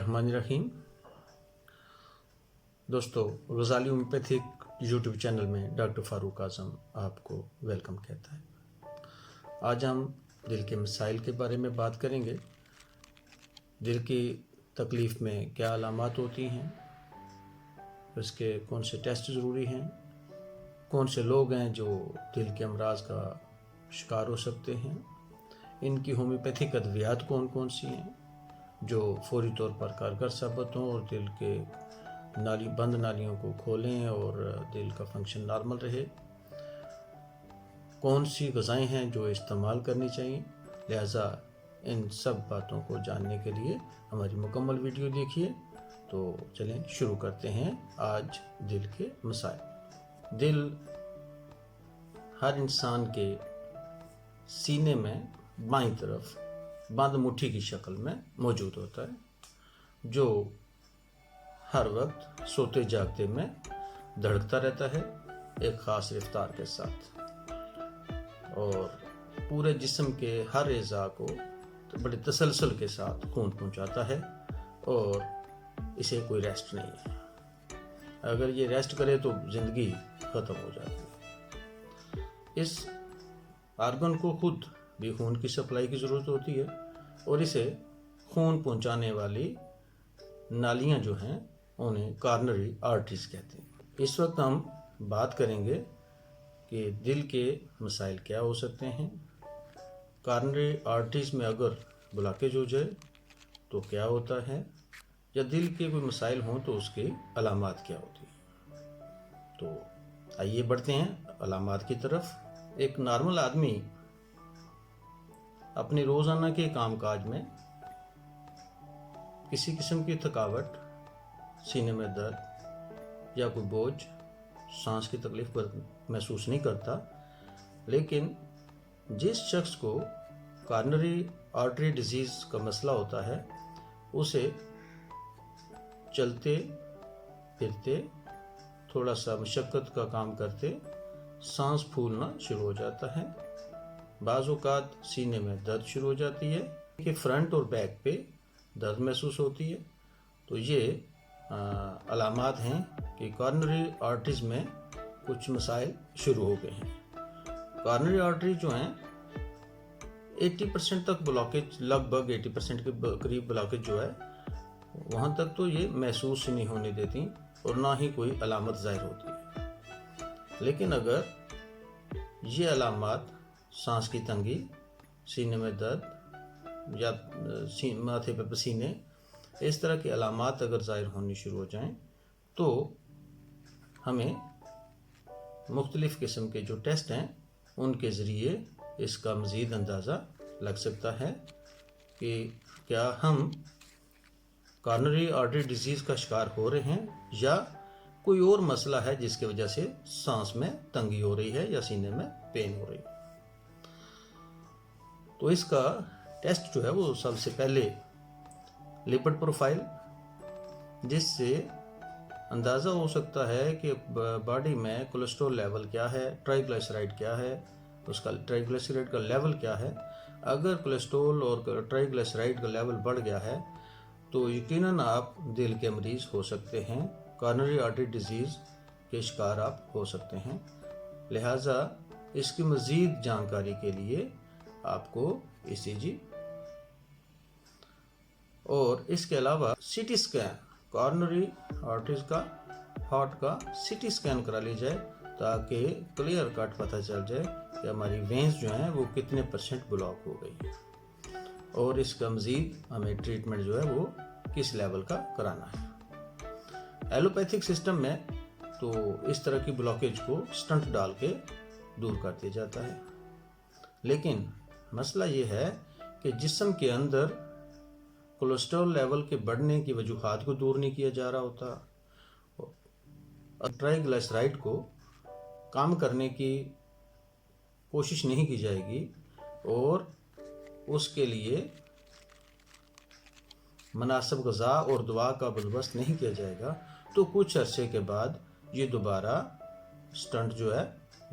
बिस्मिल्लाहिर्रहमानिर्रहीम। दोस्तों, Ghazali homeopathic YouTube channel में डॉक्टर फ़ारूक आज़म आपको वेलकम कहता है। आज हम दिल के मसाइल के बारे में बात करेंगे। दिल की तकलीफ़ में क्या अलामात होती हैं, उसके कौन से टेस्ट ज़रूरी हैं, कौन से लोग हैं जो दिल के अमराज का शिकार हो सकते हैं, इनकी होम्योपैथिक अद्वियात कौन कौन सी हैं जो फौरी तौर पर कारगर साबित हों और दिल के बंद नालियों को खोलें और दिल का फंक्शन नॉर्मल रहे, कौन सी ग़िज़ाएँ हैं जो इस्तेमाल करनी चाहिए। लिहाजा इन सब बातों को जानने के लिए हमारी मुकम्मल वीडियो देखिए। तो चलें शुरू करते हैं आज दिल के मसाइल। दिल हर इंसान के सीने में बाईं तरफ बंद मुट्ठी की शक्ल में मौजूद होता है, जो हर वक्त सोते जागते में धड़कता रहता है एक ख़ास रफ्तार के साथ, और पूरे जिस्म के हर एज़ा को बड़े तसलसल के साथ खून पहुंचाता है और इसे कोई रेस्ट नहीं है। अगर ये रेस्ट करे तो ज़िंदगी ख़त्म हो जाती है। इस आर्गन को खुद भी खून की सप्लाई की ज़रूरत होती है और इसे खून पहुंचाने वाली नालियां जो हैं उन्हें कॉर्नरी आर्टरीज कहते हैं। इस वक्त हम बात करेंगे कि दिल के मसाइल क्या हो सकते हैं। कॉर्नरी आर्टरीज में अगर ब्लॉकेज हो जाए तो क्या होता है, या दिल के कोई मसाइल हों तो उसकी अलामात क्या होती है। तो आइए बढ़ते हैं अलामात की तरफ। एक नॉर्मल आदमी अपने रोज़ाना के कामकाज में किसी किस्म की थकावट, सीने में दर्द या कोई बोझ, सांस की तकलीफ महसूस नहीं करता, लेकिन जिस शख्स को कॉर्नरी आर्टरी डिजीज़ का मसला होता है उसे चलते फिरते, थोड़ा सा मशक्क़त का काम करते सांस फूलना शुरू हो जाता है। बाज़ औक़ात सीने में दर्द शुरू हो जाती है कि फ्रंट और बैक पे दर्द महसूस होती है। तो ये अलामात हैं कि कॉर्नरी आर्टरीज में कुछ मसाइल शुरू हो गए हैं। कॉर्नरी आर्टरी जो हैं 80% तक ब्लॉकेज, लगभग 80% के करीब ब्लॉकेज जो है वहाँ तक तो ये महसूस नहीं होने देती और ना ही कोई अलामत ज़ाहिर होती है। लेकिन अगर ये अलामात सांस की तंगी, सीने में दर्द या माथे पे पसीने, इस तरह की अलामात अगर ज़ाहिर होनी शुरू हो जाएं तो हमें मुख्तलिफ़ किस्म के जो टेस्ट हैं उनके ज़रिए इसका मज़ीद अंदाज़ा लग सकता है कि क्या हम कॉर्नरी आर्टरी डिजीज़ का शिकार हो रहे हैं या कोई और मसला है जिसकी वजह से सांस में तंगी हो रही है या सीने में पेन हो रही है। तो इसका टेस्ट जो है वो सबसे पहले लिपिड प्रोफाइल, जिससे अंदाज़ा हो सकता है कि बॉडी में कोलेस्ट्रॉल लेवल क्या है, ट्राइग्लिसराइड क्या है, उसका ट्राइग्लिसराइड का लेवल क्या है। अगर कोलेस्ट्रॉल और ट्राइग्लिसराइड का लेवल बढ़ गया है तो यकीनन आप दिल के मरीज़ हो सकते हैं, कॉर्नरी आर्टरी डिजीज़ के शिकार आप हो सकते हैं। लिहाजा इसकी मज़ीद जानकारी के लिए आपको ECG और इसके अलावा CT स्कैन, कॉर्नरी आर्टरीज का, हार्ट का CT स्कैन करा ली जाए ताकि क्लियर कट पता चल जाए कि हमारी वेंस जो हैं वो कितने % ब्लॉक हो गई है और इसका मज़ीद हमें ट्रीटमेंट जो है वो किस लेवल का कराना है। एलोपैथिक सिस्टम में तो इस तरह की ब्लॉकेज को स्टंट डाल के दूर कर दिया जाता है, लेकिन मसला ये है कि जिस्म के अंदर कोलेस्ट्रॉल लेवल के बढ़ने की वजूहात को दूर नहीं किया जा रहा होता। ट्राइग्लिसराइड को काम करने की कोशिश नहीं की जाएगी और उसके लिए मुनासिब ग़िज़ा और दवा का बंदोबस्त नहीं किया जाएगा तो कुछ अरसे के बाद ये दोबारा स्टंट जो है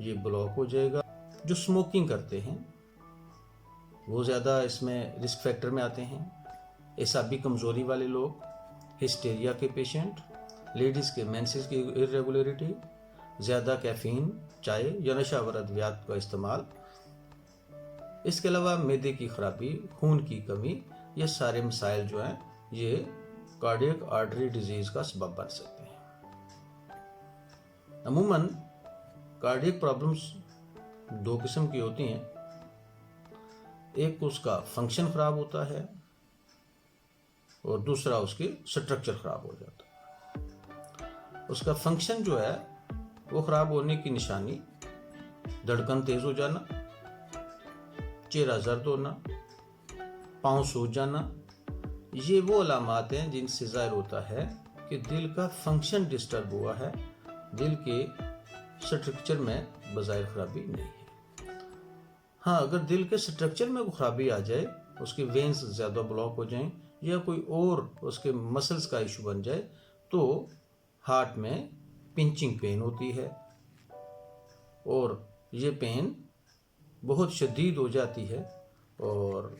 ये ब्लॉक हो जाएगा। जो स्मोकिंग करते हैं वो ज़्यादा इसमें रिस्क फैक्टर में आते हैं। एसाबी कमज़ोरी वाले लोग, हिस्टेरिया के पेशेंट, लेडीज़ के मेंसेस की इरेगुलरिटी, ज़्यादा कैफीन, चाय या नशावर अद्वियात का इस्तेमाल, इसके अलावा मैदे की खराबी, खून की कमी, ये सारे मसाइल जो हैं ये कार्डियक आर्टरी डिजीज़ का सबब बन सकते हैं। अमूमन कार्डियक प्रॉब्लम्स दो किस्म की होती हैं, एक उसका फंक्शन खराब होता है और दूसरा उसकी स्ट्रक्चर खराब हो जाता है। उसका फंक्शन जो है वो खराब होने की निशानी धड़कन तेज हो जाना, चेहरा जर्द होना, पाँव सूज जाना, ये वो अलामात हैं जिनसे ज़ाहिर होता है कि दिल का फंक्शन डिस्टर्ब हुआ है, दिल के स्ट्रक्चर में बज़ाहिर खराबी नहीं है। हाँ, अगर दिल के स्ट्रक्चर में खराबी आ जाए, उसके वेन्स ज़्यादा ब्लॉक हो जाएं या कोई और उसके मसल्स का इशू बन जाए तो हार्ट में पिंचिंग पेन होती है और ये पेन बहुत शदीद हो जाती है और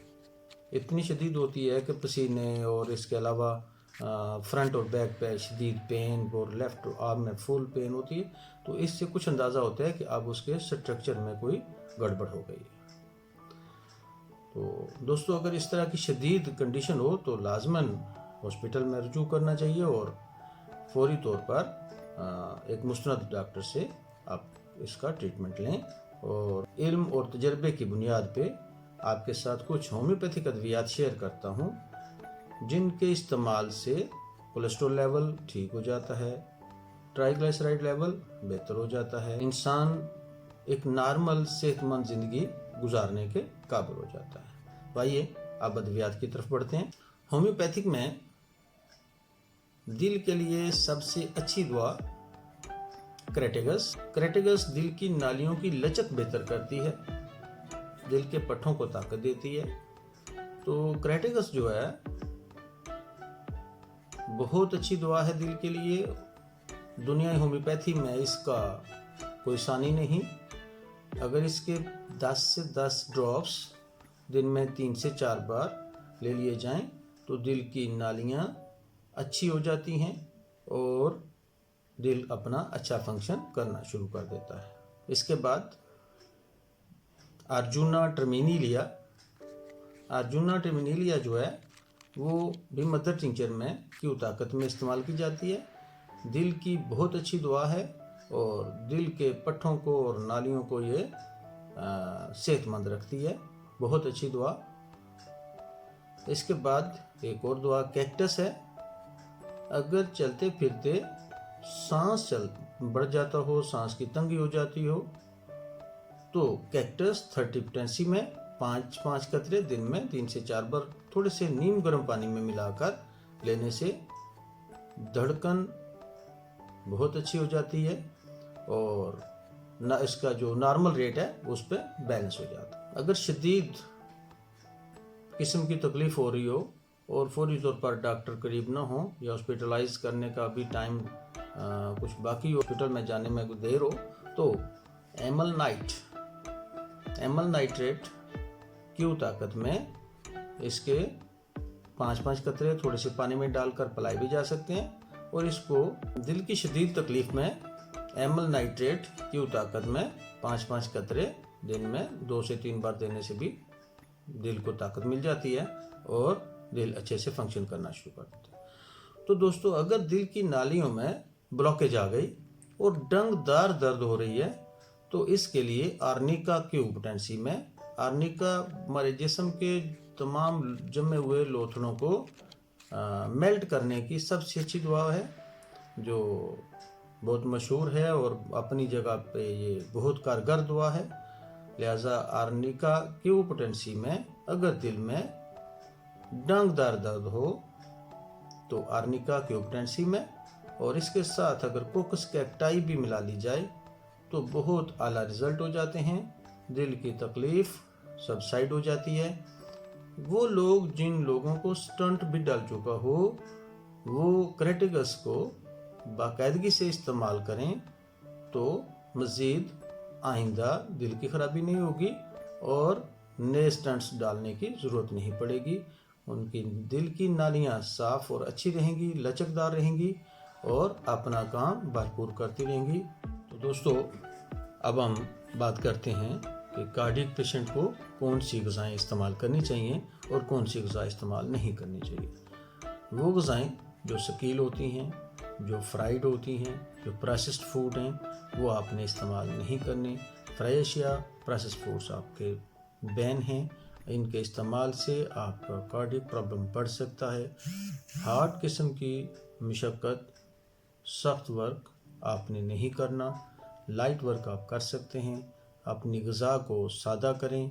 इतनी शदीद होती है कि पसीने और इसके अलावा फ्रंट और बैक पे शदीद पेन और लेफ़्ट आर्म में फुल पेन होती है। तो इससे कुछ अंदाज़ा होता है कि अब उसके स्ट्रक्चर में कोई गड़बड़ हो गई है। तो दोस्तों, अगर इस तरह की शदीद कंडीशन हो तो लाजमन हॉस्पिटल में रुजू करना चाहिए और फौरी तौर पर एक मुस्तनद डॉक्टर से आप इसका ट्रीटमेंट लें। और इल्म और तजर्बे की बुनियाद पे आपके साथ कुछ होम्योपैथिक अद्वियात शेयर करता हूँ जिनके इस्तेमाल से कोलेस्ट्रॉल लेवल ठीक हो जाता है, ट्राइग्लिसराइड लेवल बेहतर हो जाता है, इंसान एक नॉर्मल सेहतमंद ज़िंदगी गुजारने के काबिल हो जाता है। तो आइए अब अद्वियात की तरफ बढ़ते हैं। होम्योपैथिक में दिल के लिए सबसे अच्छी दुआ क्रेटेगस दिल की नालियों की लचक बेहतर करती है, दिल के पट्ठों को ताकत देती है। तो क्रेटेगस जो है बहुत अच्छी दवा है दिल के लिए। दुनियाई होम्योपैथी में इसका कोई सानी नहीं। अगर इसके 10 से 10 ड्रॉप्स दिन में 3 से 4 बार ले लिए जाएं तो दिल की नालियां अच्छी हो जाती हैं और दिल अपना अच्छा फंक्शन करना शुरू कर देता है। इसके बाद अर्जुना टर्मिनीलिया जो है वो भी मदर टिंचर में क्यू ताकत में इस्तेमाल की जाती है। दिल की बहुत अच्छी दवा है और दिल के पट्ठों को और नालियों को ये सेहतमंद रखती है, बहुत अच्छी दवा। इसके बाद एक और दवा कैक्टस है। अगर चलते फिरते सांस बढ़ जाता हो, सांस की तंगी हो जाती हो तो कैक्टस 30 पोटेंसी में 5-5 कतरे दिन में 3 से 4 बार थोड़े से नीम गर्म पानी में मिलाकर लेने से धड़कन बहुत अच्छी हो जाती है और ना इसका जो नॉर्मल रेट है उस पर बैलेंस हो जाता है। अगर शदीद किस्म की तकलीफ़ हो रही हो और फौरी तौर पर डॉक्टर करीब ना हो या हॉस्पिटलाइज करने का भी टाइम कुछ बाकी हॉस्पिटल में जाने में देर हो तो एमल नाइट्रेट क्यू ताकत में इसके 5-5 कतरे थोड़े से पानी में डालकर पिलाए भी जा सकते हैं और इसको दिल की शदीद तकलीफ़ में एमल नाइट्रेट क्यू ताकत में 5-5 कतरे दिन में 2 से 3 बार देने से भी दिल को ताकत मिल जाती है और दिल अच्छे से फंक्शन करना शुरू कर देता है। तो दोस्तों, अगर दिल की नालियों में ब्लॉकेज आ गई और डंगदार दर्द हो रही है तो इसके लिए आर्निका क्यू पोटेंसी में, आर्निका हमारे जिस्म के तमाम जमे हुए लोथड़ों को मेल्ट करने की सबसे अच्छी दवा है जो बहुत मशहूर है और अपनी जगह पे ये बहुत कारगर दवा है। लिहाजा आर्निका क्यू पोटेंसी में अगर दिल में डंगदार दर्द हो तो आर्निका क्यू पोटेंसी में, और इसके साथ अगर कोकस कैक्टाई भी मिला ली जाए तो बहुत आला रिजल्ट हो जाते हैं, दिल की तकलीफ़ सबसाइड हो जाती है। वो लोग जिन लोगों को स्टंट भी डाल चुका हो वो क्रेटेगस को बाकायदगी से इस्तेमाल करें तो मज़ीद आइंदा दिल की ख़राबी नहीं होगी और नए स्टंट्स डालने की ज़रूरत नहीं पड़ेगी। ان کی دل کی نالیاں صاف اور اچھی رہیں گی، لچکدار رہیں گی اور اپنا کام بھرپور کرتی رہیں گی۔ تو دوستو اب ہم بات کرتے ہیں کہ کارڈیک پیشنٹ کو کون سی غذائیں استعمال کرنی چاہیے اور کون سی غذا استعمال نہیں کرنی چاہیے۔ وہ غذائیں جو ثقیل ہوتی ہیں، جو فرائیڈ ہوتی ہیں، جو پروسیسڈ فوڈ ہیں، وہ آپ نے استعمال نہیں کرنی۔ فرائی اشیاء، پروسیسڈ فوڈز آپ کے بین ہیں، ان کے استعمال سے آپ کا کارڈیک پرابلم بڑھ سکتا ہے۔ ہارڈ قسم کی مشقت، سخت ورک آپ نے نہیں کرنا، لائٹ ورک آپ کر سکتے ہیں۔ اپنی غذا کو سادہ کریں،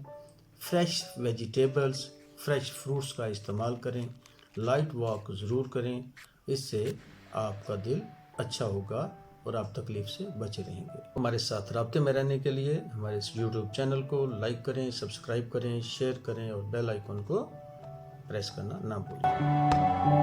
فریش ویجیٹیبلز، فریش فروٹس کا استعمال کریں، لائٹ واک ضرور کریں، اس سے آپ کا دل اچھا ہوگا اور آپ تکلیف سے بچے رہیں گے۔ ہمارے ساتھ رابطے میں رہنے کے لیے ہمارے اس یوٹیوب چینل کو لائک کریں، سبسکرائب کریں، شیئر کریں اور بیل آئیکن کو پریس کرنا نہ بھولیں۔